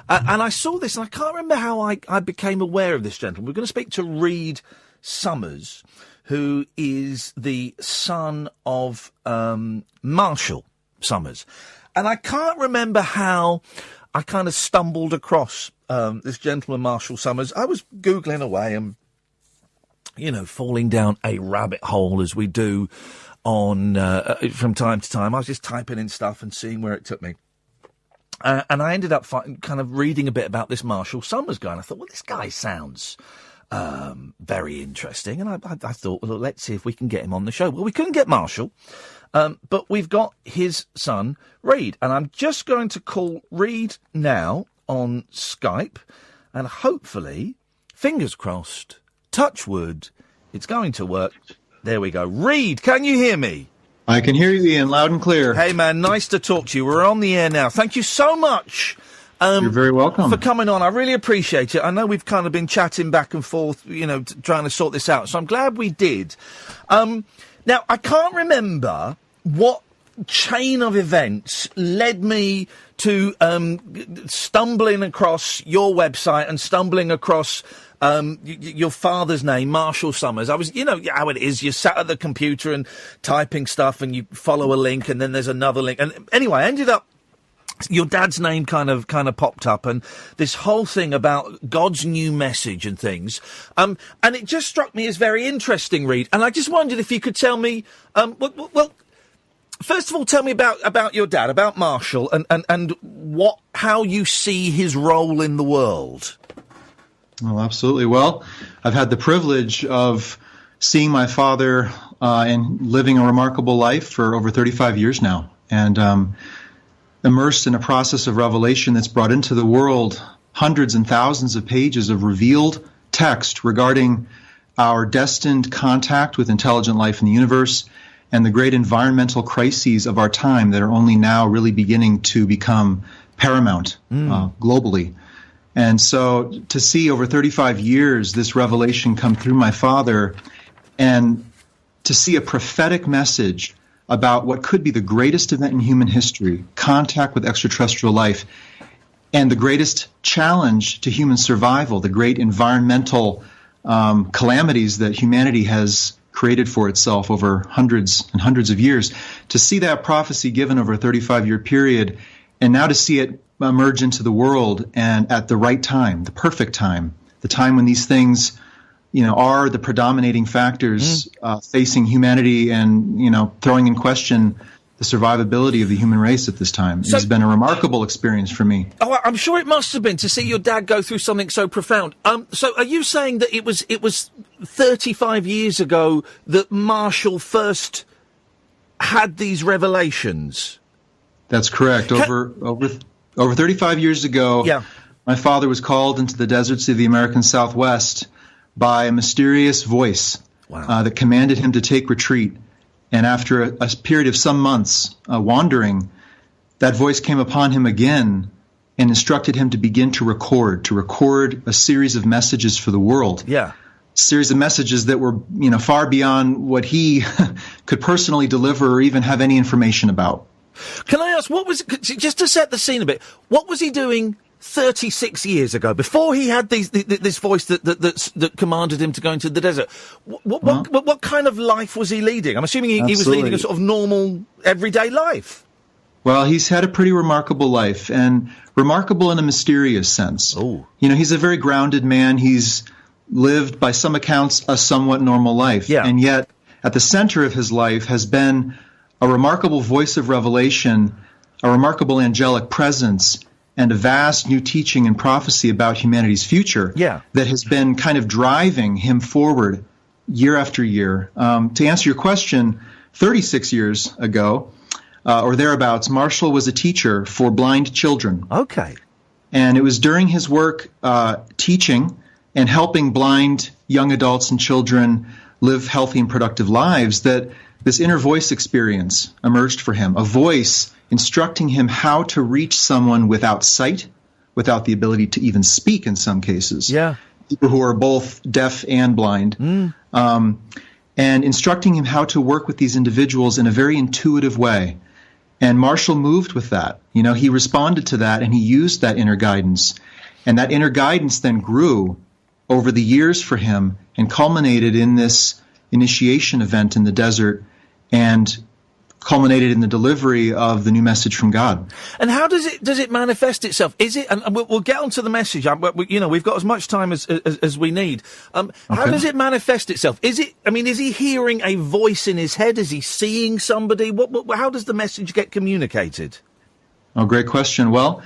And I saw this, and I can't remember how I became aware of this gentleman. We're going to speak to Reed Summers, who is the son of Marshall Summers. And I can't remember how I kind of stumbled across this gentleman, Marshall Summers. I was Googling away and, falling down a rabbit hole as we do on from time to time. I was just typing in stuff and seeing where it took me. And I ended up kind of reading a bit about this Marshall Summers guy. And I thought, well, this guy sounds very interesting. And I thought, well, let's see if we can get him on the show. Well, we couldn't get Marshall, but we've got his son, Reed. And I'm just going to call Reed now on Skype. And hopefully, fingers crossed, touch wood, it's going to work. There we go. Reed, can you hear me? I can hear you, Ian, loud and clear. Hey, man, nice to talk to you. We're on the air now. Thank you so much. You're very welcome. For coming on. I really appreciate it. I know we've kind of been chatting back and forth, trying to sort this out. So I'm glad we did. Now, I can't remember what chain of events led me to stumbling across your website and stumbling across your father's name, Marshall Summers. I was, how it is. You sat at the computer and typing stuff and you follow a link and then there's another link. And anyway, I ended up, your dad's name kind of popped up and this whole thing about God's new message and things. And it just struck me as very interesting, Reed. And I just wondered if you could tell me, well, first of all, tell me about your dad, about Marshall and how you see his role in the world. Oh, absolutely. Well, I've had the privilege of seeing my father and living a remarkable life for over 35 years now, and immersed in a process of revelation that's brought into the world hundreds and thousands of pages of revealed text regarding our destined contact with intelligent life in the universe and the great environmental crises of our time that are only now really beginning to become paramount globally. And so to see over 35 years this revelation come through my father and to see a prophetic message about what could be the greatest event in human history, contact with extraterrestrial life, and the greatest challenge to human survival, the great environmental calamities that humanity has created for itself over hundreds and hundreds of years, to see that prophecy given over a 35-year period, and now to see it emerge into the world and at the right time, the perfect time, the time when these things, are the predominating factors facing humanity and, throwing in question the survivability of the human race at this time. It's been a remarkable experience for me. Oh, I'm sure it must have been to see your dad go through something so profound. So are you saying that it was 35 years ago that Marshall first had these revelations? That's correct. Over 35 years ago, my father was called into the deserts of the American Southwest by a mysterious voice that commanded him to take retreat. And after a period of some months wandering, that voice came upon him again and instructed him to begin to record a series of messages for the world. Yeah. A series of messages that were, far beyond what he could personally deliver or even have any information about. Can I ask, just to set the scene a bit, what was he doing 36 years ago, before he had this voice that commanded him to go into the desert? What kind of life was he leading? I'm assuming he was leading a sort of normal, everyday life. Well, he's had a pretty remarkable life, and remarkable in a mysterious sense. Oh. He's a very grounded man. He's lived, by some accounts, a somewhat normal life. Yeah. And yet, at the center of his life has been a remarkable voice of revelation, a remarkable angelic presence, and a vast new teaching and prophecy about humanity's future that has been kind of driving him forward year after year. To answer your question, 36 years ago, or thereabouts, Marshall was a teacher for blind children. Okay. And it was during his work teaching and helping blind young adults and children live healthy and productive lives that this inner voice experience emerged for him, a voice instructing him how to reach someone without sight, without the ability to even speak in some cases. Yeah. People who are both deaf and blind. And instructing him how to work with these individuals in a very intuitive way. And Marshall moved with that. He responded to that, and he used that inner guidance. And that inner guidance then grew over the years for him and culminated in this initiation event in the desert and culminated in the delivery of the new message from God. And how does it manifest itself? Is it, and we'll get onto the message, we've got as much time as we need. How does it manifest itself? Is he hearing a voice in his head? Is he seeing somebody? How does the message get communicated? Oh, great question. Well,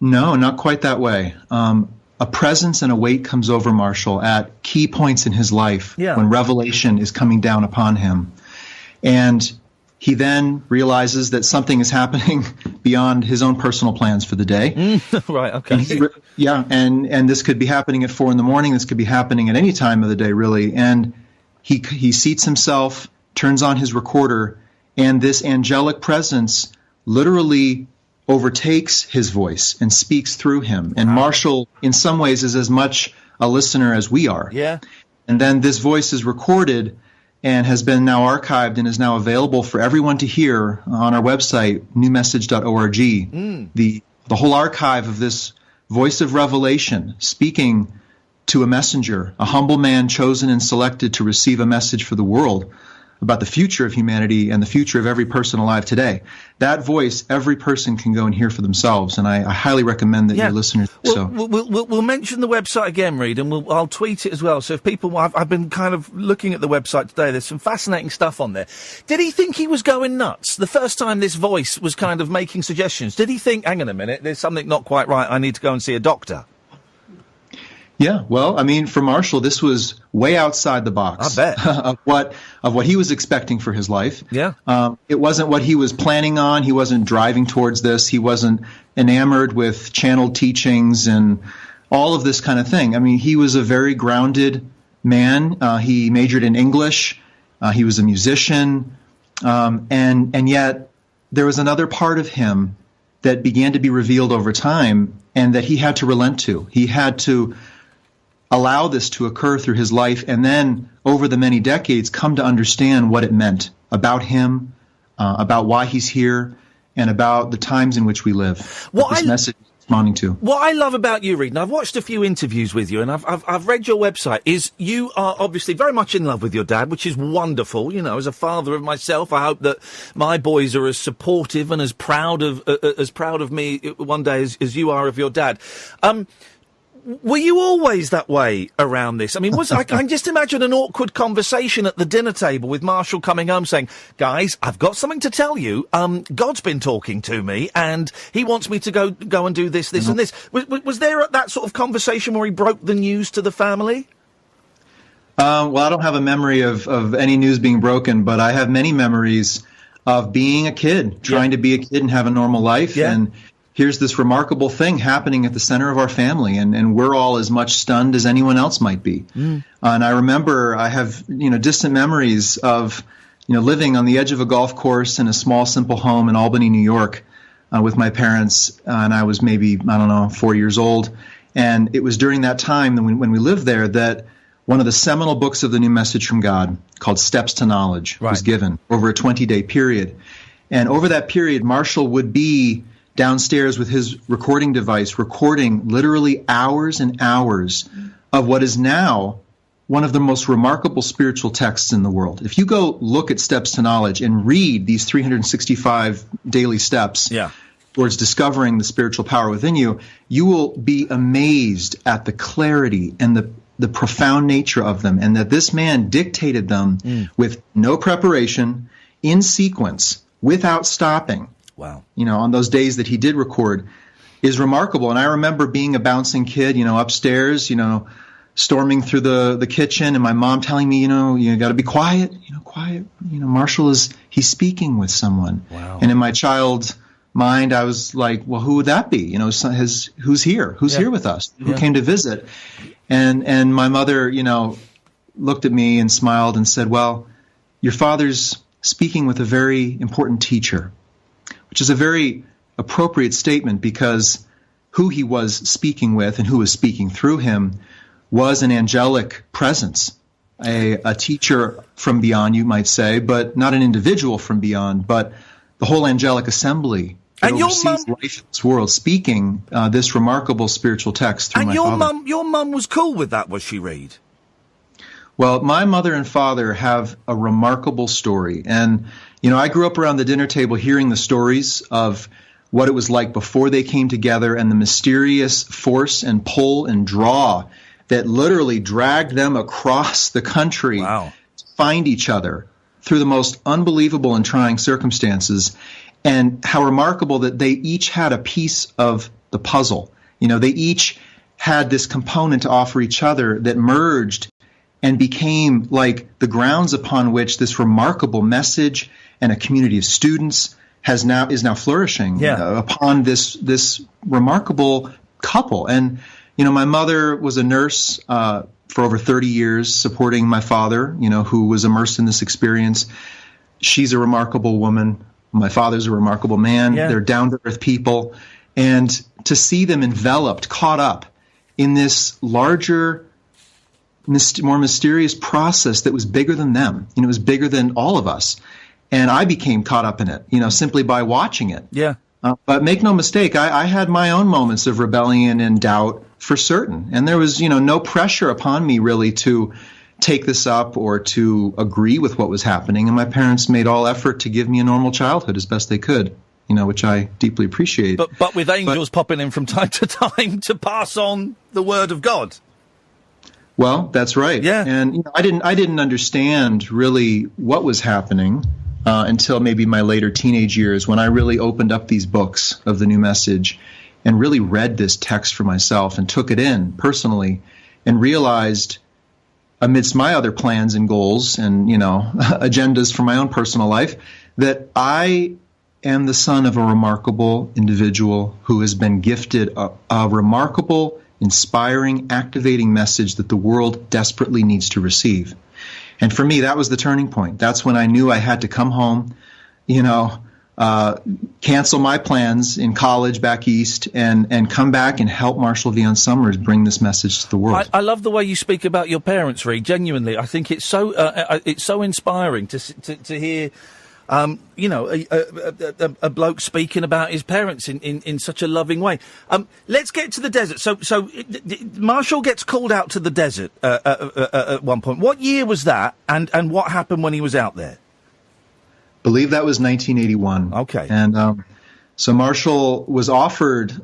no, not quite that way. A presence and a weight comes over Marshall at key points in his life when revelation is coming down upon him. And he then realizes that something is happening beyond his own personal plans for the day. Right, okay. And this could be happening at 4 a.m. This could be happening at any time of the day, really. And he seats himself, turns on his recorder, and this angelic presence literally overtakes his voice and speaks through him. And Marshall, in some ways, is as much a listener as we are. Yeah. And then this voice is recorded and has been now archived and is now available for everyone to hear on our website, newmessage.org. The whole archive of this voice of revelation speaking to a messenger, a humble man chosen and selected to receive a message for the world about the future of humanity and the future of every person alive today. That voice, every person can go and hear for themselves, and I highly recommend that your listeners do so. We'll mention the website again, Reed, and I'll tweet it as well. So if people, I've been kind of looking at the website today. There's some fascinating stuff on there. Did he think he was going nuts the first time this voice was kind of making suggestions? Did he think, hang on a minute, there's something not quite right, I need to go and see a doctor? Yeah, well, I mean, for Marshall, this was way outside the box. I bet. of what he was expecting for his life. Yeah. It wasn't what he was planning on. He wasn't driving towards this. He wasn't enamored with channeled teachings and all of this kind of thing. I mean, he was a very grounded man. He majored in English. He was a musician. And yet there was another part of him that began to be revealed over time and that he had to relent to. He had to allow this to occur through his life, and then over the many decades come to understand what it meant about him, about why he's here, and about the times in which we live. This message is responding to. What I love about you, Reed, and I've watched a few interviews with you, and I've read your website, is you are obviously very much in love with your dad, which is wonderful. You know, as a father of myself, I hope that my boys are as supportive and as proud of me one day as you are of your dad. Were you always that way around this? I mean, I can just imagine an awkward conversation at the dinner table with Marshall coming home saying, guys, I've got something to tell you. God's been talking to me and he wants me to go and do this, and this. Was there that sort of conversation where he broke the news to the family? Well, I don't have a memory of any news being broken, but I have many memories of being a kid, trying to be a kid and have a normal life. Yeah. And here's this remarkable thing happening at the center of our family, and we're all as much stunned as anyone else might be. And I remember I have, distant memories of, living on the edge of a golf course in a small, simple home in Albany, New York, with my parents, and I was maybe, 4 years old. And it was during that time when we lived there that one of the seminal books of the New Message from God, called Steps to Knowledge, was given over a 20-day period. And over that period, Marshall would be downstairs with his recording device, recording literally hours and hours of what is now one of the most remarkable spiritual texts in the world. If you go look at Steps to Knowledge and read these 365 daily steps towards discovering the spiritual power within you, you will be amazed at the clarity and the profound nature of them, and that this man dictated them with no preparation, in sequence, without stopping. Wow. On those days that he did record, is remarkable. And I remember being a bouncing kid, upstairs, storming through the kitchen, and my mom telling me, you got to be quiet, quiet. Marshall he's speaking with someone. Wow. And in my child's mind, I was like, well, who would that be? Who's here? Who's here with us? Who came to visit? And my mother, looked at me and smiled and said, well, your father's speaking with a very important teacher. Which is a very appropriate statement, because who he was speaking with and who was speaking through him was an angelic presence, a teacher from beyond, you might say, but not an individual from beyond, but the whole angelic assembly that oversees life in this world, speaking this remarkable spiritual text through my father. And your mum was cool with that, was she, Reed? Well, my mother and father have a remarkable story. And, I grew up around the dinner table hearing the stories of what it was like before they came together and the mysterious force and pull and draw that literally dragged them across the country to find each other through the most unbelievable and trying circumstances, and how remarkable that they each had a piece of the puzzle. They each had this component to offer each other that merged and became like the grounds upon which this remarkable message and a community of students is now flourishing upon this remarkable couple. And my mother was a nurse for over 30 years, supporting my father, who was immersed in this experience. She's a remarkable woman. My father's a remarkable man. Yeah. They're down-to-earth people. And to see them enveloped, caught up in this larger, more mysterious process that was bigger than them. It was bigger than all of us. And I became caught up in it, simply by watching it. Yeah. But make no mistake, I had my own moments of rebellion and doubt for certain. And there was, no pressure upon me really to take this up or to agree with what was happening. And my parents made all effort to give me a normal childhood as best they could, which I deeply appreciate. But with angels popping in from time to time to pass on the word of God. Well, that's right. Yeah. And I didn't understand really what was happening until maybe my later teenage years, when I really opened up these books of the new message and really read this text for myself and took it in personally and realized, amidst my other plans and goals and, agendas for my own personal life, that I am the son of a remarkable individual who has been gifted a remarkable, inspiring, activating message that the world desperately needs to receive. And for me, that was the turning point. That's when I knew I had to come home, cancel my plans in college back east and come back and help Marshall V. Summers bring this message to the world. I love the way you speak about your parents, Reed. Genuinely, I think it's so inspiring to hear, a bloke speaking about his parents in such a loving way. Let's get to the desert. So Marshall gets called out to the desert at one point. What year was that, and what happened when he was out there? Believe that was 1981. Okay. And so Marshall was offered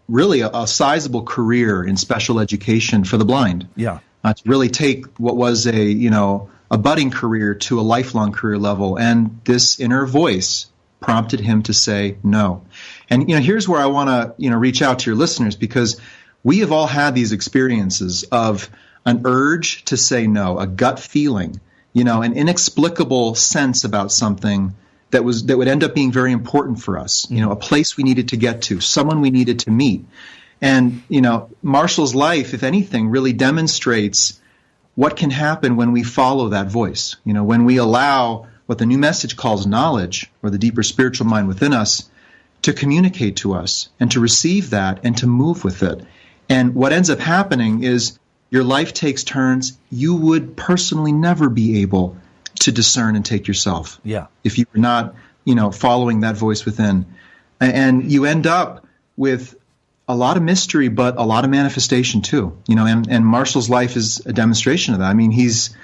really a sizable career in special education for the blind. Yeah. To really take what was a budding career to a lifelong career level. And this inner voice prompted him to say no. And here's where I want to reach out to your listeners, because we have all had these experiences of an urge to say no, a gut feeling, an inexplicable sense about something that would end up being very important for us, a place we needed to get to, someone we needed to meet. And, Marshall's life, if anything, really demonstrates what can happen when we follow that voice, when we allow what the new message calls knowledge, or the deeper spiritual mind within us, to communicate to us and to receive that and to move with it. And what ends up happening is your life takes turns you would personally never be able to discern and take yourself. Yeah. If you were not, following that voice within. And you end up with a lot of mystery, but a lot of manifestation too. And Marshall's life is a demonstration of that. I mean, he's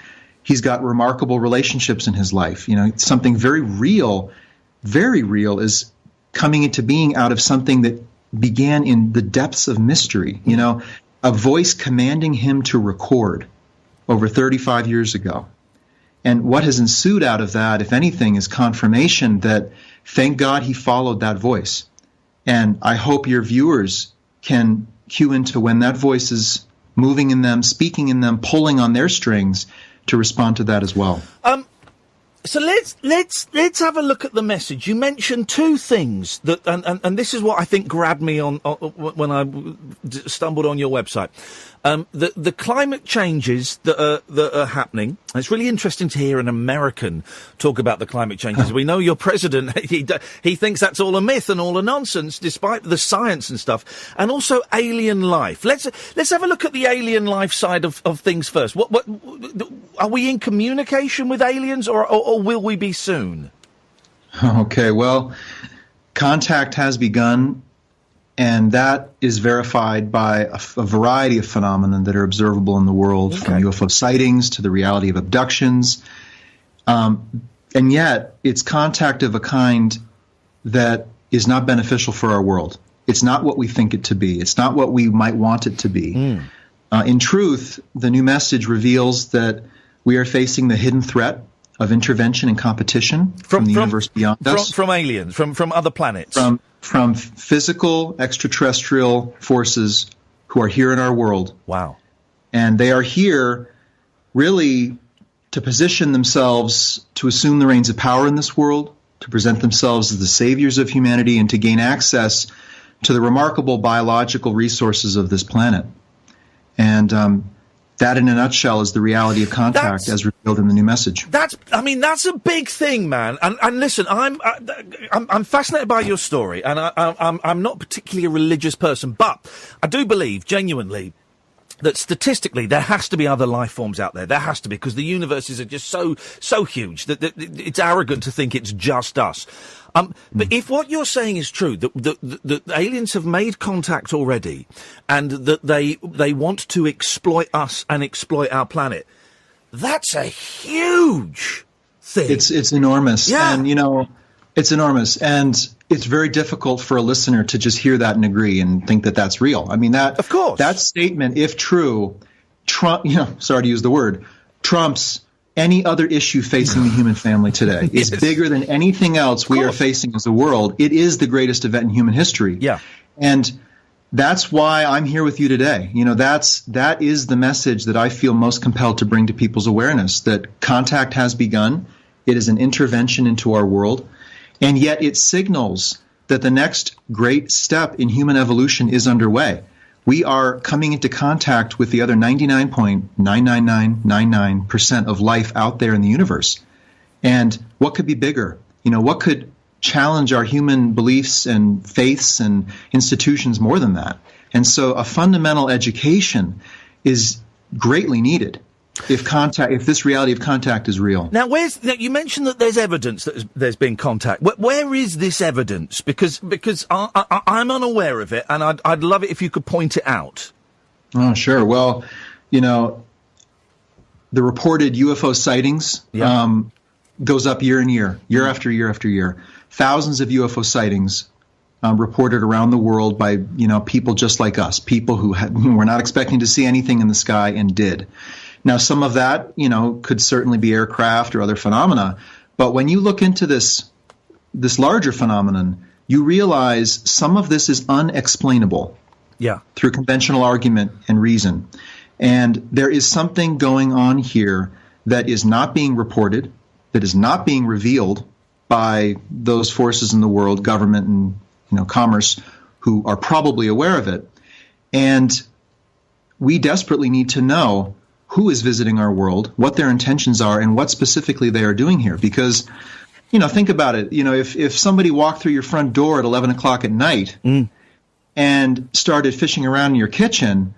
got remarkable relationships in his life. Something very real is coming into being out of something that began in the depths of mystery. A voice commanding him to record over 35 years ago. And what has ensued out of that, if anything, is confirmation that, thank God, he followed that voice. And I hope your viewers can cue into when that voice is moving in them, speaking in them, pulling on their strings to respond to that as well. So let's have a look at the message. You mentioned two things that, and this is what I think grabbed me on when I stumbled on your website. The climate changes that are happening. It's really interesting to hear an American talk about the climate changes. We know your president, he thinks that's all a myth and all a nonsense, despite the science and stuff. And also alien life. Let's have a look at the alien life side of things first. What are we in communication with aliens, or will we be soon? Okay, well, contact has begun, and that is verified by a variety of phenomena that are observable in the world, from UFO sightings to the reality of abductions. And yet, it's contact of a kind that is not beneficial for our world. It's not what we think it to be. It's not what we might want it to be. In truth, the new message reveals that we are facing the hidden threat of intervention and competition from the universe beyond us. From aliens, from other planets. From physical extraterrestrial forces who are here in our world. Wow. And they are here really to position themselves to assume the reins of power in this world, to present themselves as the saviors of humanity, and to gain access to the remarkable biological resources of this planet. And that, in a nutshell, is the reality of contact as revealed in the new message. That's a big thing, man. And listen, I'm fascinated by your story, and I'm not particularly a religious person, but I do believe genuinely that statistically there has to be other life forms out there. There has to be, because the universes are just so huge that it's arrogant to think it's just us. But if what you're saying is true, that aliens have made contact already, and that they want to exploit us and exploit our planet, that's a huge thing. It's enormous. Yeah. And, it's enormous. And it's very difficult for a listener to just hear that and agree and think that that's real. I mean, of course. That statement, if true, sorry to use the word, trumps any other issue facing the human family today. It's bigger than anything else we are facing as a world. It is the greatest event in human history. Yeah. And that's why I'm here with you today. That is the message that I feel most compelled to bring to people's awareness, that contact has begun. It is an intervention into our world. And yet it signals that the next great step in human evolution is underway. We are coming into contact with the other 99.99999% of life out there in the universe. And what could be bigger? What could challenge our human beliefs and faiths and institutions more than that? And so a fundamental education is greatly needed if this reality of contact is real. Now, you mentioned that there's evidence that there's been contact. Where is this evidence? Because I'm unaware of it, and I'd love it if you could point it out. Oh, sure. Well, the reported UFO sightings goes up year after year after year. Thousands of UFO sightings reported around the world by people just like us, people who were not expecting to see anything in the sky and did. Now, some of that, could certainly be aircraft or other phenomena. But when you look into this larger phenomenon, you realize some of this is unexplainable through conventional argument and reason. And there is something going on here that is not being reported, that is not being revealed by those forces in the world, government and commerce, who are probably aware of it. And we desperately need to know who is visiting our world, what their intentions are, and what specifically they are doing here. Because, think about it. If somebody walked through your front door at 11 o'clock at night and started fishing around in your kitchen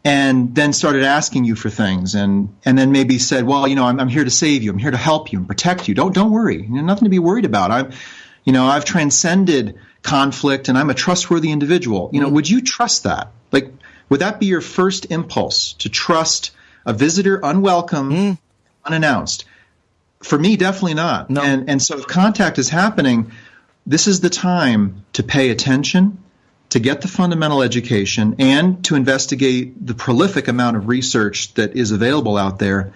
and then started asking you for things and then maybe said, well, I'm here to save you. I'm here to help you and protect you. Don't worry. Nothing to be worried about. I've transcended conflict and I'm a trustworthy individual. Would you trust that? Would that be your first impulse, to trust a visitor unwelcome, unannounced? For me, definitely not. No. And so if contact is happening, this is the time to pay attention, to get the fundamental education, and to investigate the prolific amount of research that is available out there,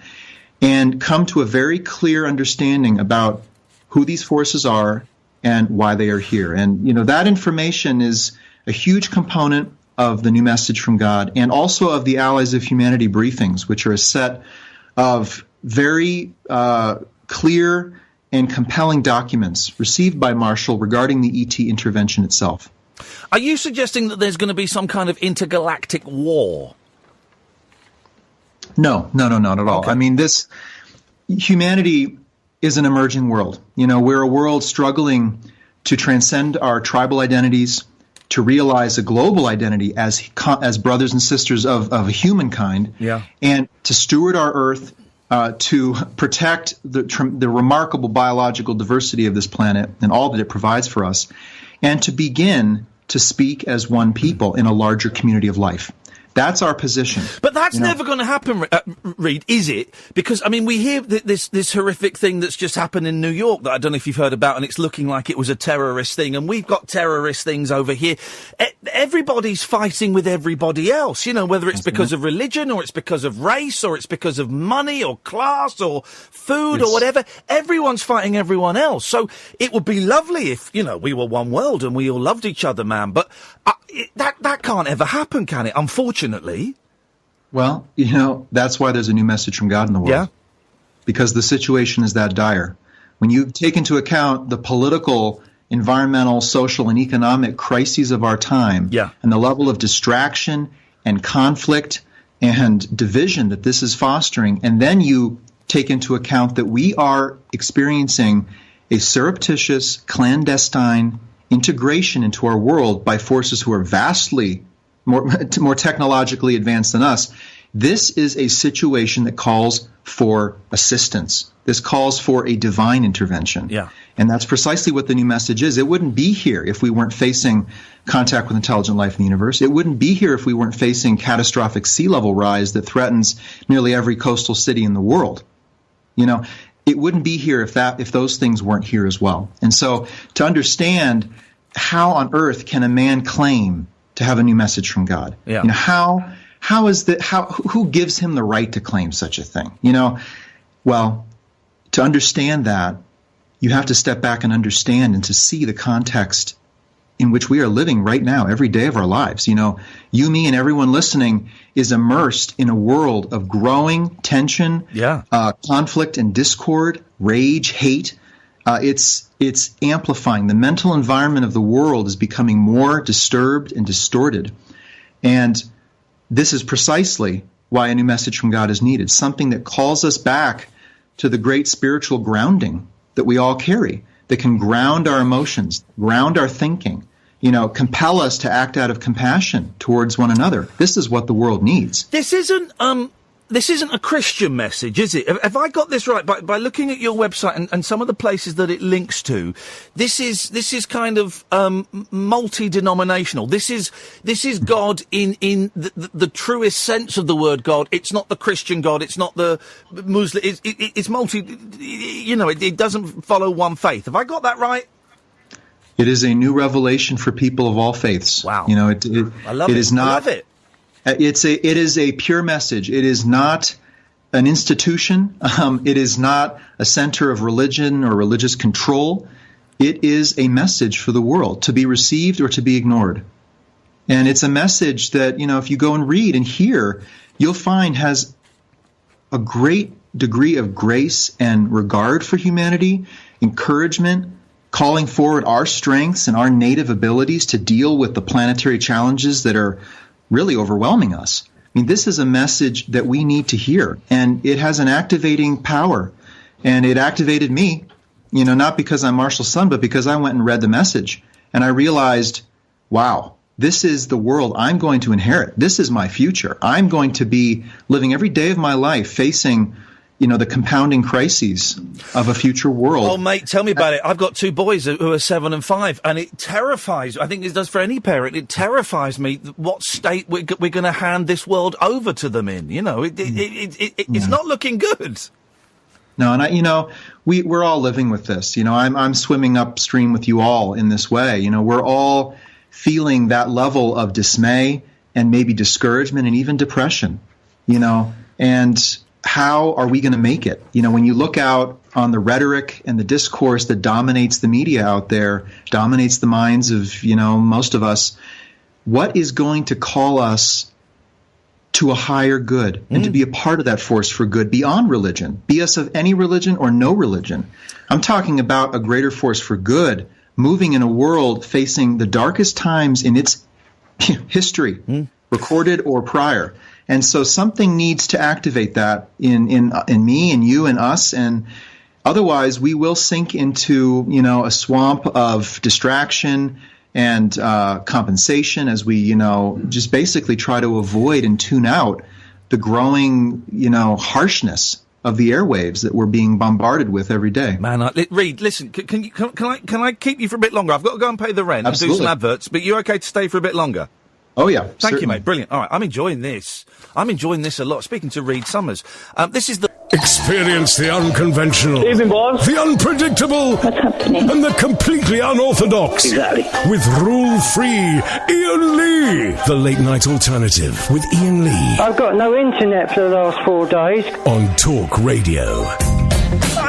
and come to a very clear understanding about who these forces are and why they are here. And, that information is a huge component of the new message from God, and also of the Allies of Humanity briefings, which are a set of very clear and compelling documents received by Marshall regarding the ET intervention itself. Are you suggesting that there's going to be some kind of intergalactic war? No, not at all. Okay. I mean, humanity is an emerging world. We're a world struggling to transcend our tribal identities, to realize a global identity as brothers and sisters of humankind, and to steward our earth to protect the remarkable biological diversity of this planet and all that it provides for us, and to begin to speak as one people in a larger community of life. That's our position. But that's never going to happen, Reed, is it? Because, I mean, we hear this horrific thing that's just happened in New York that I don't know if you've heard about, and it's looking like it was a terrorist thing, and we've got terrorist things over here. Everybody's fighting with everybody else, whether it's because of religion, or it's because of race, or it's because of money, or class, or food, or whatever. Everyone's fighting everyone else. So it would be lovely if, we were one world and we all loved each other, man. But that can't ever happen, can it? Unfortunately. Well, that's why there's a new message from God in the world. Yeah. Because the situation is that dire. When you take into account the political, environmental, social, and economic crises of our time, and the level of distraction and conflict and division that this is fostering, and then you take into account that we are experiencing a surreptitious, clandestine integration into our world by forces who are vastly more technologically advanced than us, this is a situation that calls for assistance. This calls for a divine intervention. Yeah. And that's precisely what the new message is. It wouldn't be here if we weren't facing contact with intelligent life in the universe. It wouldn't be here if we weren't facing catastrophic sea level rise that threatens nearly every coastal city in the world. It wouldn't be here if those things weren't here as well. And so to understand how on earth can a man claim to have a new message from God? Yeah. Who gives him the right to claim such a thing? Well, to understand that, you have to step back and understand and to see the context in which we are living right now, every day of our lives. You, me, and everyone listening is immersed in a world of growing tension, conflict and discord, rage, hate. It's amplifying. The mental environment of the world is becoming more disturbed and distorted. And this is precisely why a new message from God is needed, something that calls us back to the great spiritual grounding that we all carry, that can ground our emotions, ground our thinking, compel us to act out of compassion towards one another. This is what the world needs. This isn't a Christian message, is it? Have I got this right? By looking at your website and some of the places that it links to, this is kind of multi-denominational. This is God in the truest sense of the word God. It's not the Christian God. It's not the Muslim. It's multi. It doesn't follow one faith. Have I got that right? It is a new revelation for people of all faiths. Wow. I love it. I love it. It is a pure message. It is not an institution. It is not a center of religion or religious control. It is a message for the world to be received or to be ignored. And it's a message that, if you go and read and hear, you'll find has a great degree of grace and regard for humanity, encouragement, calling forward our strengths and our native abilities to deal with the planetary challenges that are really overwhelming us. I mean, this is a message that we need to hear, and it has an activating power. And it activated me, not because I'm Marshall's son, but because I went and read the message. And I realized, wow, this is the world I'm going to inherit. This is my future. I'm going to be living every day of my life facing the compounding crises of a future world. Oh, mate, tell me about it. I've got two boys who are 7 and 5, and it terrifies, I think it does for any parent, it terrifies me what state we're going to hand this world over to them in. It's not looking good. No, and we're all living with this. I'm swimming upstream with you all in this way. We're all feeling that level of dismay and maybe discouragement and even depression, and how are we going to make it? When you look out on the rhetoric and the discourse that dominates the media out there, dominates the minds of, most of us, what is going to call us to a higher good and to be a part of that force for good beyond religion, be us of any religion or no religion? I'm talking about a greater force for good, moving in a world facing the darkest times in its history, recorded or prior. And so something needs to activate that in me and you and us, and otherwise we will sink into a swamp of distraction and compensation as we just basically try to avoid and tune out the growing harshness of the airwaves that we're being bombarded with every day. Man, Reed, listen, can I keep you for a bit longer? I've got to go and pay the rent Absolutely. and do some adverts, but you're okay to stay for a bit longer? Oh, yeah. Thank you, mate. Brilliant. All right, I'm enjoying this. I'm enjoying this a lot. Speaking to Reed Summers. This is the... Experience the unconventional, Evening, boss. the unpredictable, What's happening? and the completely unorthodox. Exactly. With rule-free Iain Lee. The Late Night Alternative with Iain Lee. I've got no internet for the last 4 days. On Talk Radio.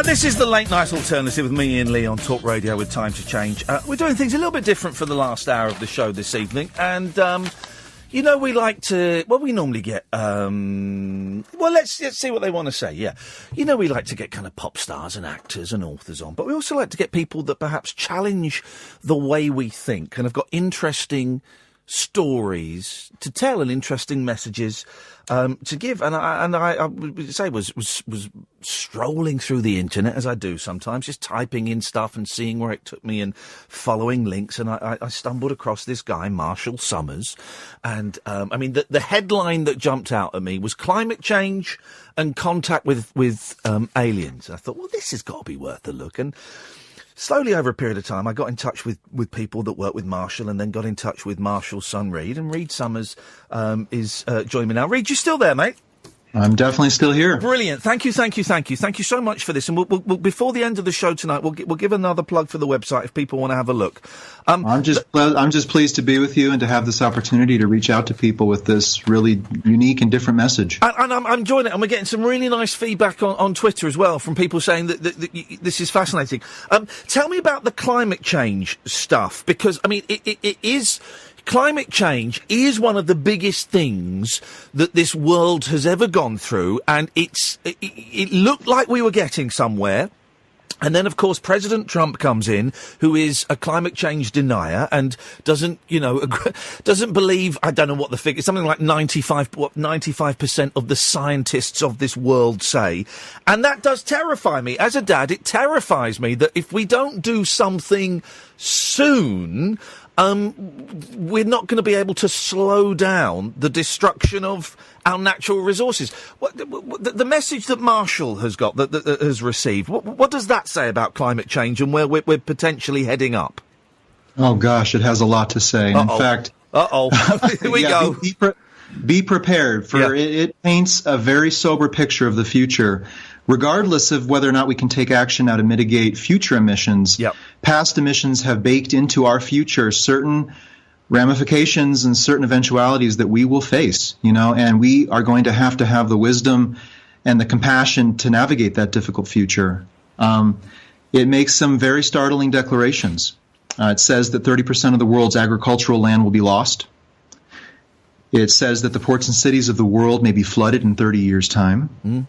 This is the Late Night Alternative with me, Iain Lee, on Talk Radio with Time to Change. We're doing things a little bit different for the last hour of the show this evening, and, you know, we like to... Well, we normally get... Well, let's see what they want to say, yeah. You know, we like to get kind of pop stars and actors and authors on, but we also like to get people that perhaps challenge the way we think and have got interesting stories to tell and interesting messages to give. And I would say was strolling through the internet, as I do sometimes, just typing in stuff and seeing where it took me and following links. And I stumbled across this guy, Marshall Summers. And I mean, the headline that jumped out at me was climate change and contact with aliens. I thought, well, this has got to be worth a look. And slowly over a period of time, I got in touch with people that work with Marshall, and then got in touch with Marshall's son, Reed. And Reed Summers is joining me now. Reed, you still there, mate? I'm definitely still here. Brilliant. Thank you so much for this. And we'll before the end of the show tonight, we'll give another plug for the website if people want to have a look. I'm just pleased to be with you and to have this opportunity to reach out to people with this really unique and different message. And I'm enjoying it, and we're getting some really nice feedback on Twitter as well from people saying that this is fascinating. Tell me about the climate change stuff, because I mean it is. Climate change is one of the biggest things that this world has ever gone through, and it looked like we were getting somewhere. And then, of course, President Trump comes in, who is a climate change denier and doesn't believe, I don't know what the figure, something like 95% of the scientists of this world say. And that does terrify me. As a dad, it terrifies me that if we don't do something soon, we're not going to be able to slow down the destruction of our natural resources. The message that Marshall has got, that has received, what does that say about climate change and where we're potentially heading up? Oh, gosh, it has a lot to say. And in fact... Here we go. Be prepared, for it paints a very sober picture of the future. Regardless of whether or not we can take action now to mitigate future emissions, past emissions have baked into our future certain ramifications and certain eventualities that we will face, and we are going to have the wisdom and the compassion to navigate that difficult future. It makes some very startling declarations. It says that 30% of the world's agricultural land will be lost. It says that the ports and cities of the world may be flooded in 30 years' time.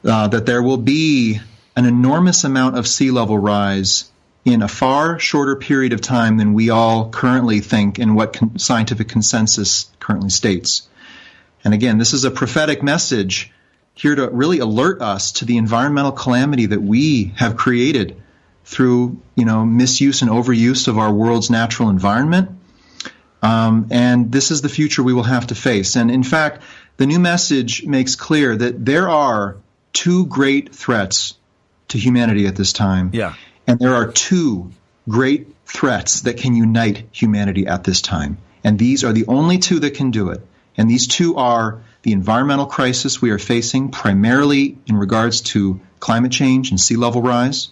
That there will be an enormous amount of sea level rise in a far shorter period of time than we all currently think and what scientific consensus currently states. And again, this is a prophetic message here to really alert us to the environmental calamity that we have created through, misuse and overuse of our world's natural environment. And this is the future we will have to face. And in fact, the new message makes clear that there are two great threats to humanity at this time. Yeah. And there are two great threats that can unite humanity at this time. And these are the only two that can do it. And these two are the environmental crisis we are facing, primarily in regards to climate change and sea level rise.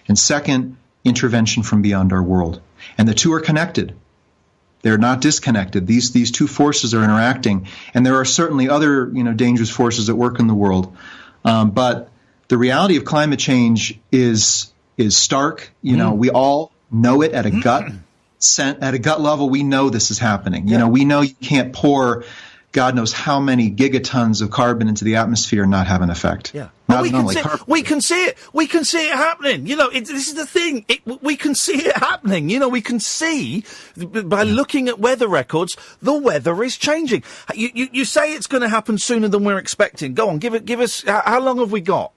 And second, intervention from beyond our world. And the two are connected. They're not disconnected. These two forces are interacting. And there are certainly other, dangerous forces at work in the world. But the reality of climate change is stark. We all know it at a gut level. We know this is happening. We know you can't pour God knows how many gigatons of carbon into the atmosphere and not have an effect. Yeah. We can see it. We can see it happening. This is the thing. We can see it happening. We can see by looking at weather records, the weather is changing. You say it's going to happen sooner than we're expecting. Go on, give us. How long have we got?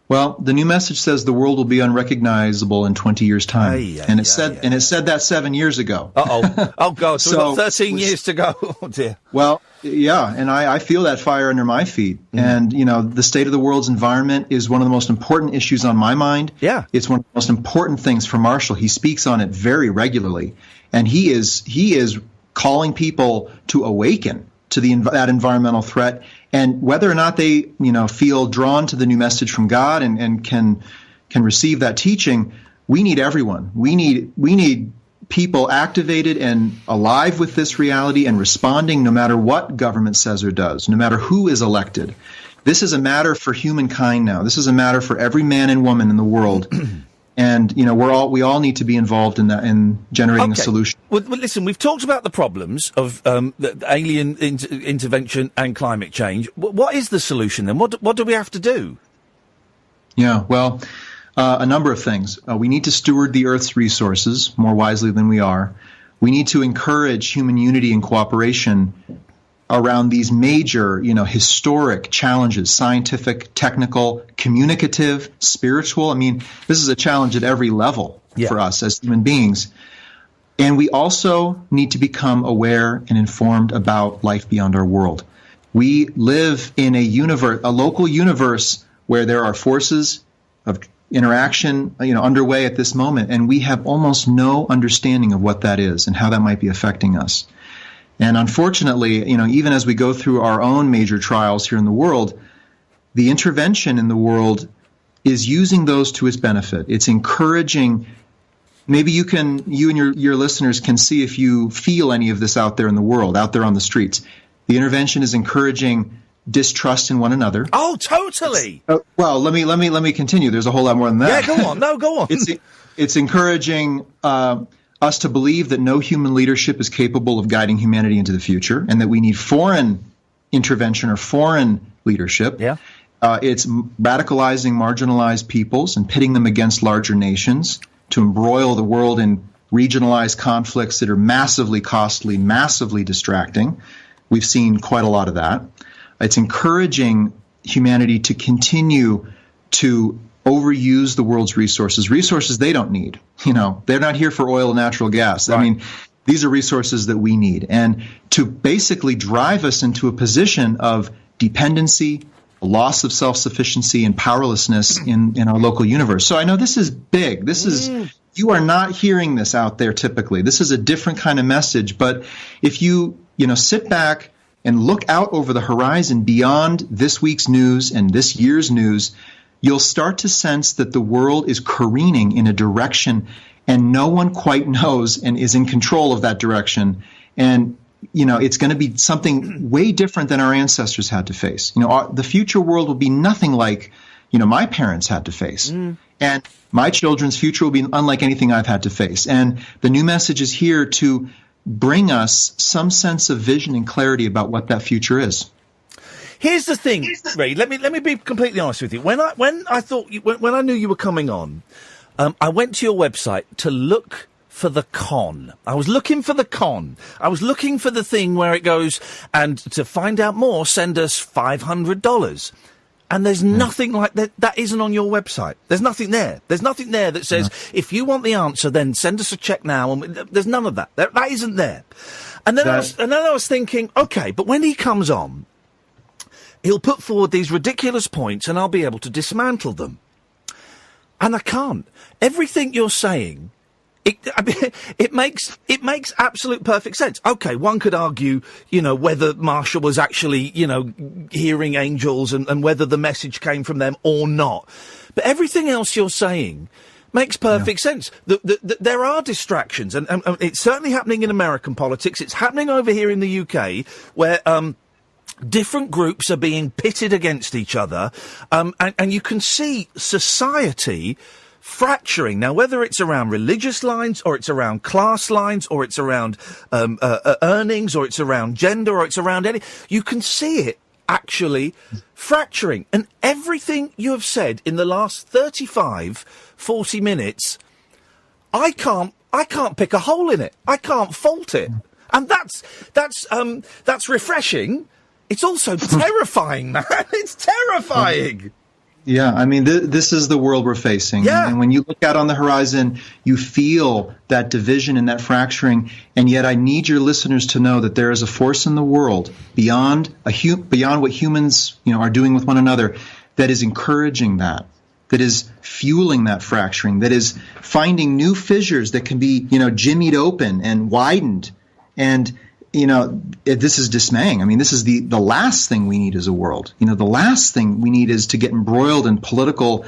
Well, the new message says the world will be unrecognizable in 20 years' time, and it said that 7 years ago. Oh God! So we've got 13 years to go. Oh dear. Well, yeah, and I feel that fire under my feet. And the state of the world's environment is one of the most important issues on my mind. Yeah, it's one of the most important things for Marshall. He speaks on it very regularly, and he is calling people to awaken to that environmental threat. And whether or not they, feel drawn to the new message from God and can receive that teaching, we need everyone. We need people activated and alive with this reality and responding no matter what government says or does, no matter who is elected. This is a matter for humankind now. This is a matter for every man and woman in the world. And we all need to be involved in that, in generating a solution. Well, listen, we've talked about the problems of the alien intervention and climate change. What is the solution then? What do we have to do? Yeah, well, a number of things. We need to steward the Earth's resources more wisely than we are. We need to encourage human unity and cooperation around these major, historic challenges, scientific, technical, communicative, spiritual. I mean, this is a challenge at every level for us as human beings. And we also need to become aware and informed about life beyond our world. We live in a local universe where there are forces of interaction, underway at this moment, and we have almost no understanding of what that is and how that might be affecting us. And unfortunately, even as we go through our own major trials here in the world, the intervention in the world is using those to its benefit. It's encouraging. Maybe you and your listeners can see if you feel any of this out there in the world, out there on the streets. The intervention is encouraging distrust in one another. Oh, totally. Well, let me continue. There's a whole lot more than that. Yeah, go on. No, go on. It's encouraging us to believe that no human leadership is capable of guiding humanity into the future, and that we need foreign intervention or foreign leadership. Yeah. It's radicalizing marginalized peoples and pitting them against larger nations to embroil the world in regionalized conflicts that are massively costly, massively distracting. We've seen quite a lot of that. It's encouraging humanity to continue to overuse the world's resources they don't need. They're not here for oil and natural gas. Right. I mean, these are resources that we need. And to basically drive us into a position of dependency, a loss of self-sufficiency, and powerlessness in our local universe. So I know this is big. You are not hearing this out there typically. This is a different kind of message. But if you sit back and look out over the horizon beyond this week's news and this year's news, you'll start to sense that the world is careening in a direction and no one quite knows and is in control of that direction. And, it's going to be something way different than our ancestors had to face. The future world will be nothing like, my parents had to face. And my children's future will be unlike anything I've had to face. And the new message is here to bring us some sense of vision and clarity about what that future is. Here's the thing, Ray. Let me be completely honest with you. When I knew you were coming on, I went to your website to look for the con. I was looking for the con. I was looking for the thing where it goes, and to find out more, send us $500. And there's nothing like that. That isn't on your website. There's nothing there. There's nothing there that says, if you want the answer, then send us a check now. And there's none of that. That isn't there. And then I was thinking, okay, but when he comes on, he'll put forward these ridiculous points and I'll be able to dismantle them. And I can't. Everything you're saying, it makes absolute perfect sense. Okay, one could argue, whether Marshall was actually, hearing angels and whether the message came from them or not. But everything else you're saying makes perfect sense. There are distractions, and it's certainly happening in American politics. It's happening over here in the UK, where different groups are being pitted against each other, and you can see society fracturing. Now, whether it's around religious lines, or it's around class lines, or it's around earnings, or it's around gender, or it's around you can see it actually fracturing. And everything you have said in the last 40 minutes, I can't pick a hole in it. I can't fault it. And that's refreshing. It's also terrifying, man. It's terrifying. Yeah, I mean, this is the world we're facing. Yeah. And when you look out on the horizon, you feel that division and that fracturing. And yet I need your listeners to know that there is a force in the world beyond what humans, are doing with one another, that is encouraging that is fueling that fracturing, that is finding new fissures that can be, jimmied open and widened. And this is dismaying. I mean, this is the last thing we need as a world. The last thing we need is to get embroiled in political,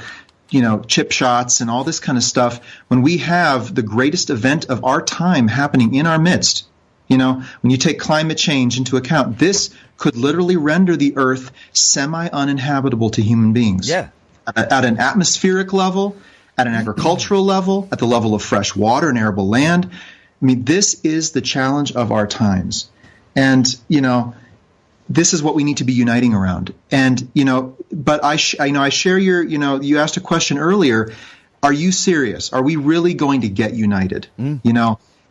chip shots and all this kind of stuff when we have the greatest event of our time happening in our midst. When you take climate change into account, this could literally render the earth semi-uninhabitable to human beings. Yeah. At an atmospheric level, at an agricultural level, at the level of fresh water and arable land. I mean, this is the challenge of our times. And, this is what we need to be uniting around. And, but I share your, you asked a question earlier, are you serious? Are we really going to get united? And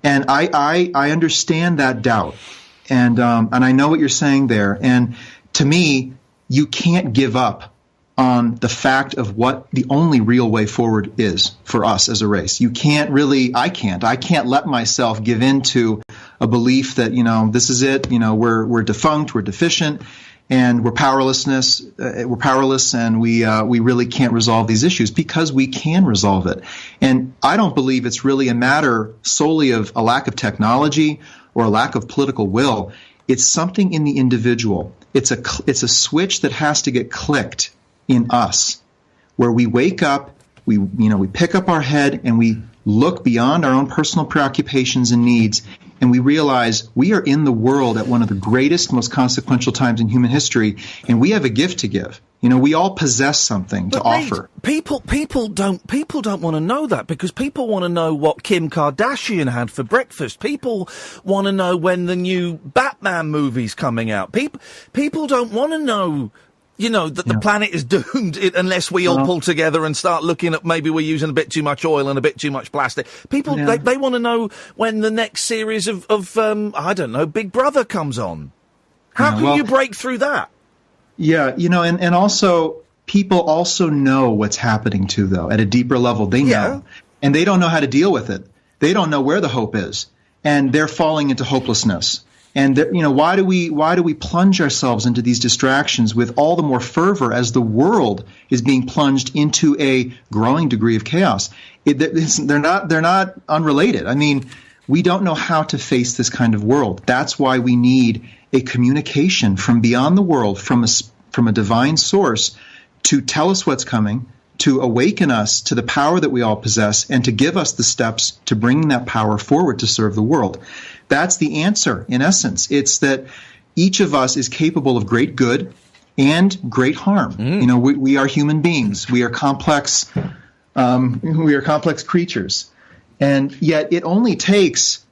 I understand that doubt. And I know what you're saying there. And to me, you can't give up on the fact of what the only real way forward is for us as a race. You can't really, I can't let myself give in to a belief that, this is it, we're defunct, we're deficient, and we're powerless, and we really can't resolve these issues, because we can resolve it. And I don't believe it's really a matter solely of a lack of technology or a lack of political will. It's something in the individual. It's a switch that has to get clicked in us, where we wake up, we pick up our head and we look beyond our own personal preoccupations and needs, and we realize we are in the world at one of the greatest, most consequential times in human history, and we have a gift to give. We all possess something to offer. People don't want to know that, because people want to know what Kim Kardashian had for breakfast. People want to know when the new Batman movie's coming out. People don't want to know that the planet is doomed unless we all pull together and start looking at maybe we're using a bit too much oil and a bit too much plastic. People, they want to know when the next series of I don't know, Big Brother comes on. How can you break through that? Yeah, and also people also know what's happening too, though, at a deeper level. They know, and they don't know how to deal with it. They don't know where the hope is, and they're falling into hopelessness. And why do we plunge ourselves into these distractions with all the more fervor as the world is being plunged into a growing degree of chaos? They're not unrelated. I mean, we don't know how to face this kind of world. That's why we need a communication from beyond the world, from a divine source, to tell us what's coming, to awaken us to the power that we all possess, and to give us the steps to bring that power forward to serve the world. That's the answer, in essence. It's that each of us is capable of great good and great harm. We are human beings. We are complex. We are complex creatures, and yet it only takes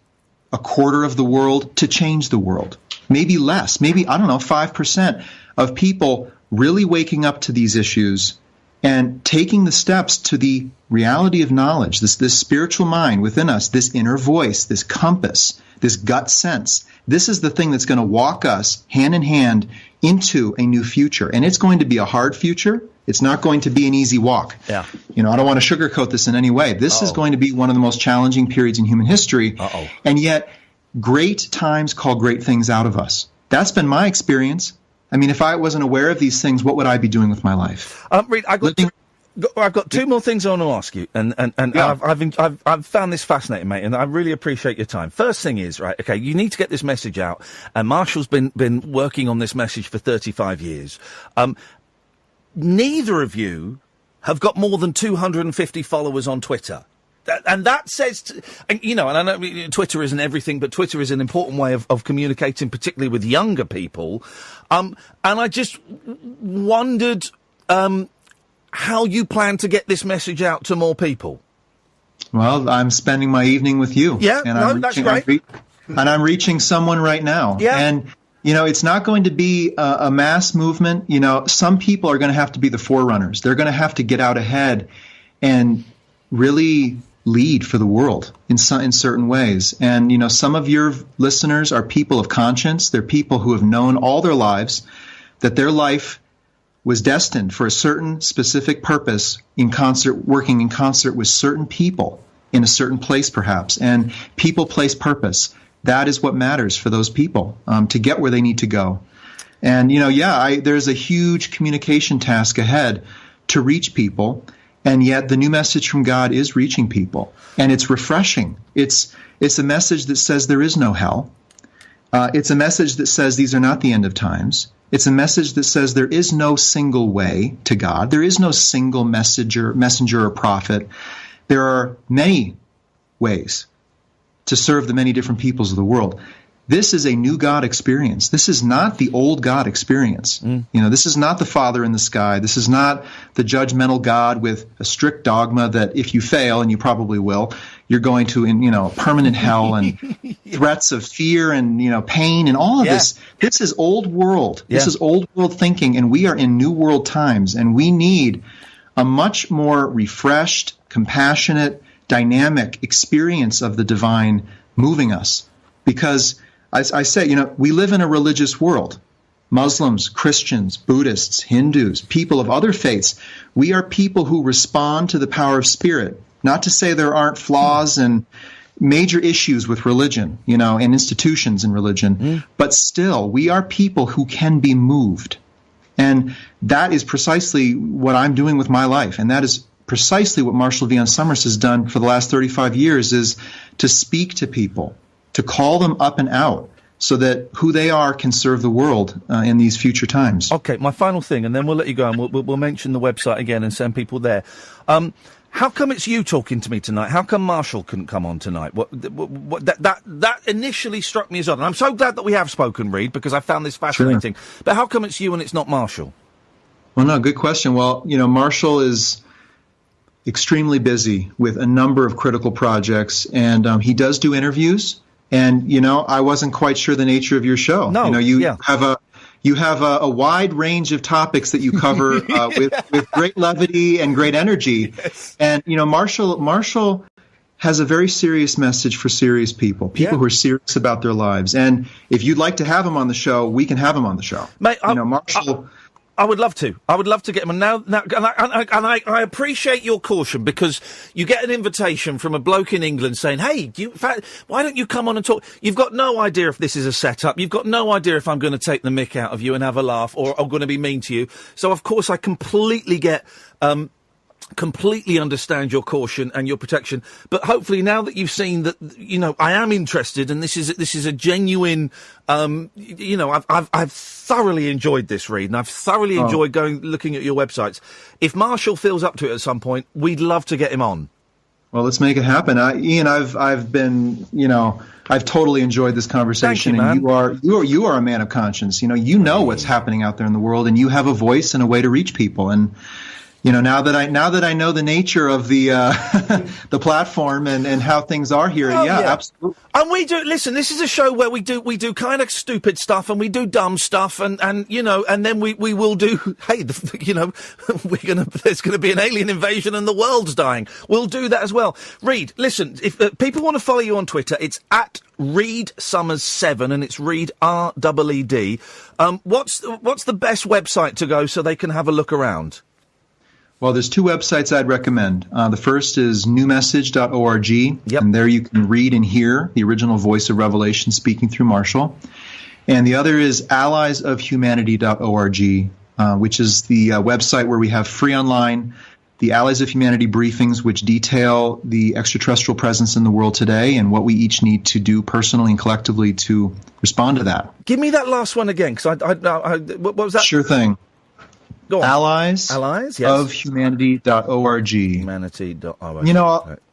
a quarter of the world to change the world. Maybe less. Maybe 5% of people really waking up to these issues and taking the steps to the reality of knowledge, this spiritual mind within us, this inner voice, this compass, this gut sense. This is the thing that's going to walk us hand in hand into a new future. And it's going to be a hard future. It's not going to be an easy walk. Yeah. I don't want to sugarcoat this in any way. This is going to be one of the most challenging periods in human history. And yet, great times call great things out of us. That's been my experience. I mean, if I wasn't aware of these things, what would I be doing with my life? Reed, I've got two more things I want to ask you, and I've found this fascinating, mate, and I really appreciate your time. First thing is, right, okay, you need to get this message out, and Marshall's been working on this message for 35 years. Neither of you have got more than 250 followers on Twitter. And that says, and I know Twitter isn't everything, but Twitter is an important way of communicating, particularly with younger people. And I just wondered how you plan to get this message out to more people. Well, I'm spending my evening with you. Yeah, that's great. And I'm reaching someone right now. Yeah. And, it's not going to be a mass movement. Some people are going to have to be the forerunners. They're going to have to get out ahead and really lead for the world in certain ways. And, some of your listeners are people of conscience. They're people who have known all their lives that their life was destined for a certain specific purpose working in concert with certain people in a certain place perhaps. And people, place, purpose. That is what matters for those people to get where they need to go. And, there's a huge communication task ahead to reach people. And yet the new message from God is reaching people. And it's refreshing. It's a message that says there is no hell. It's a message that says these are not the end of times. It's a message that says there is no single way to God. There is no single messenger or prophet. There are many ways to serve the many different peoples of the world. This is a new God experience. This is not the old God experience. This is not the Father in the sky. This is not the judgmental God with a strict dogma that if you fail, and you probably will, you're going to, permanent hell and threats of fear and, pain and all of this. This is old world. This is old world thinking, and we are in new world times, and we need a much more refreshed, compassionate, dynamic experience of the divine moving us. Because as I say, we live in a religious world. Muslims, Christians, Buddhists, Hindus, people of other faiths, we are people who respond to the power of spirit. Not to say there aren't flaws and major issues with religion, and institutions in religion, but still, we are people who can be moved. And that is precisely what I'm doing with my life, and that is precisely what Marshall V. Summers has done for the last 35 years, is to speak to people, to call them up and out, so that who they are can serve the world in these future times. Okay, my final thing, and then we'll let you go, and we'll mention the website again and send people there. How come it's you talking to me tonight? How come Marshall couldn't come on tonight? That initially struck me as odd. And I'm so glad that we have spoken, Reed, because I found this fascinating. Sure. But how come it's you and it's not Marshall? Well, no, good question. Well, Marshall is extremely busy with a number of critical projects, and he does do interviews. And, I wasn't quite sure the nature of your show. No, you have a wide range of topics that you cover with great levity and great energy. Yes. And, Marshall has a very serious message for serious people who are serious about their lives. And if you'd like to have him on the show, we can have him on the show. Mate, Marshall... I would love to. I would love to get him. And now, I appreciate your caution, because you get an invitation from a bloke in England saying, "Hey, why don't you come on and talk?" You've got no idea if this is a setup. You've got no idea if I'm going to take the mick out of you and have a laugh, or I'm going to be mean to you. So, of course, I completely get. Completely understand your caution and your protection, but hopefully now that you've seen that, I am interested, and this is a genuine, I've thoroughly enjoyed this, Reed, and I've thoroughly enjoyed looking at your websites. If Marshall feels up to it at some point, we'd love to get him on. Well, let's make it happen. Ian, I've been, I've totally enjoyed this conversation. Thank you, and you are a man of conscience. You know what's happening out there in the world, and you have a voice and a way to reach people. And now that I know the nature of the the platform and how things are here, absolutely. And we do. Listen, this is a show where we do kind of stupid stuff, and we do dumb stuff, and then we will do. Hey, there's gonna be an alien invasion and the world's dying. We'll do that as well. Reed, listen, if people want to follow you on Twitter, it's at Reed Summers 7, and it's Reed REED. What's the best website to go so they can have a look around? Well, there's two websites I'd recommend. The first is newmessage.org, and there you can read and hear the original voice of Revelation speaking through Marshall. And the other is alliesofhumanity.org, which is the website where we have free online the Allies of Humanity briefings, which detail the extraterrestrial presence in the world today and what we each need to do personally and collectively to respond to that. Give me that last one again, because what was that? Sure thing. Go on. Allies, yes. of humanity.org. Humanity.org.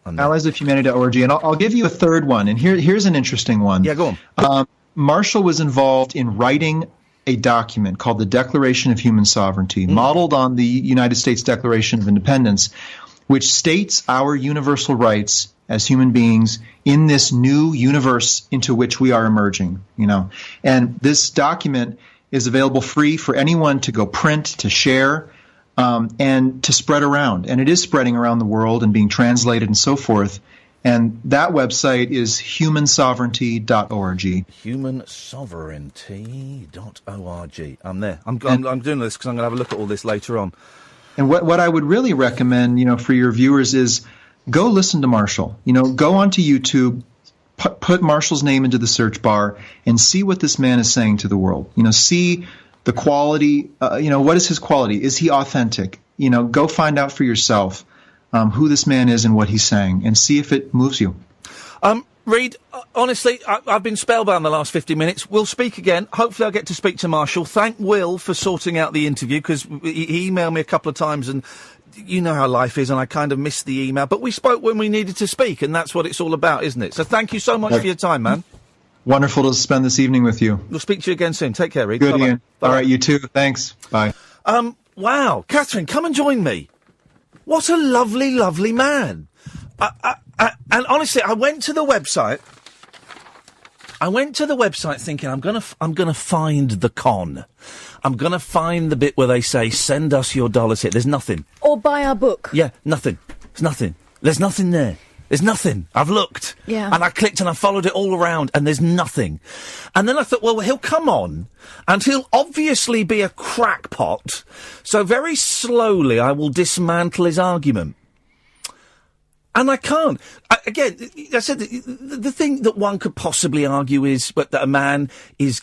Alliesofhumanity.org. And I'll give you a third one. And here's an interesting one. Yeah, go on. Marshall was involved in writing a document called the Declaration of Human Sovereignty, modeled on the United States Declaration of Independence, which states our universal rights as human beings in this new universe into which we are emerging. And this document is available free for anyone to go print, to share, and to spread around. And it is spreading around the world and being translated and so forth. And that website is humansovereignty.org. Humansovereignty.org. I'm there. I'm doing this because I'm going to have a look at all this later on. And what I would really recommend, for your viewers is go listen to Marshall. Go onto YouTube, put Marshall's name into the search bar, and see what this man is saying to the world. See the quality. What is his quality? Is he authentic? Go find out for yourself who this man is and what he's saying, and see if it moves you. Reid, honestly, I've been spellbound the last 50 minutes. We'll speak again. Hopefully I'll get to speak to Marshall. Thank Will for sorting out the interview, because he emailed me a couple of times, and you know how life is, and I kind of missed the email. But we spoke when we needed to speak, and that's what it's all about, isn't it? So thank you so much for your time, man. Wonderful to spend this evening with you. We'll speak to you again soon. Take care, Reid. Good, Ian. All right, you too. Thanks. Bye. Wow. Catherine, come and join me. What a lovely, lovely man. And honestly, I went to the website thinking I'm gonna find the con. I'm gonna find the bit where they say, send us your dollars here. There's nothing. Or buy our book. Yeah, nothing. There's nothing. There's nothing there. There's nothing. I've looked. Yeah. And I clicked and I followed it all around, and there's nothing. And then I thought, well, he'll come on and he'll obviously be a crackpot. So very slowly I will dismantle his argument. And I can't. Again, I said the thing that one could possibly argue is that a man is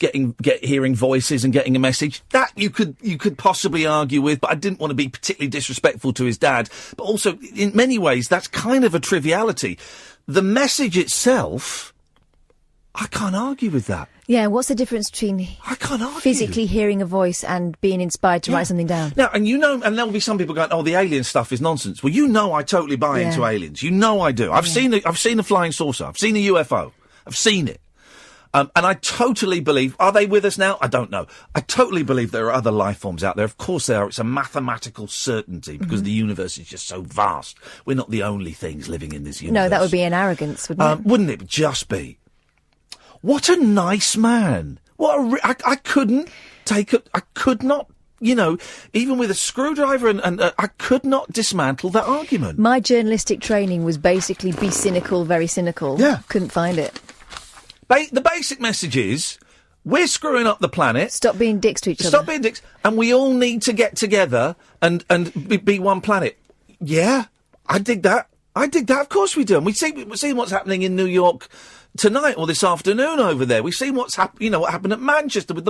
hearing voices and getting a message. That you could possibly argue with, but I didn't want to be particularly disrespectful to his dad. But also, in many ways, that's kind of a triviality. The message itself, I can't argue with that. Yeah, what's the difference between I can't argue. physically hearing a voice and being inspired to write something down? Now, and there'll be some people going, "Oh, the alien stuff is nonsense." Well, I totally buy into aliens. I do. I've seen a flying saucer. I've seen a UFO. I've seen it. And I totally believe, are they with us now? I don't know. I totally believe there are other life forms out there. Of course there are. It's a mathematical certainty because the universe is just so vast. We're not the only things living in this universe. No, that would be an arrogance, wouldn't it? Wouldn't it just be? What a nice man. I could not, even with a screwdriver and I could not dismantle that argument. My journalistic training was basically be cynical, very cynical. Yeah. Couldn't find it. The basic message is, we're screwing up the planet. Stop being dicks to each other. Stop being dicks. And we all need to get together and be one planet. Yeah, I dig that. Of course we do. And we've seen what's happening in New York tonight or this afternoon over there. We've seen what happened at Manchester with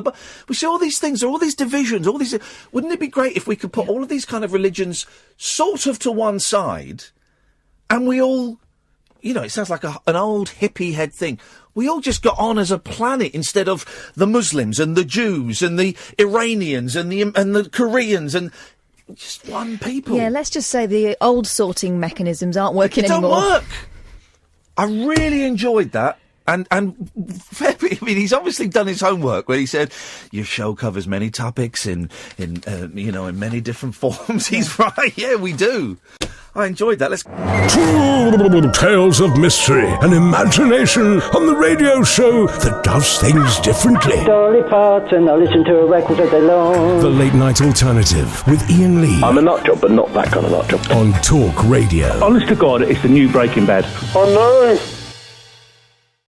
we see all these things, all these divisions, all these. Wouldn't it be great if we could put all of these kind of religions sort of to one side, and we all, it sounds like an old hippie head thing. We all just got on as a planet instead of the Muslims and the Jews and the Iranians and the Koreans and just one people. Yeah, let's just say the old sorting mechanisms aren't working anymore. Don't work. I really enjoyed that. And he's obviously done his homework when he said, your show covers many topics in many different forms. He's right. Yeah, we do. I enjoyed that. Let's... Two tales of mystery and imagination on the radio show that does things differently. Dolly Parton, I listen to a record all day long. The Late Night Alternative with Iain Lee. I'm a nut job, but not that kind of nut job. On Talk Radio. Honest to God, it's the new Breaking Bad. Oh no!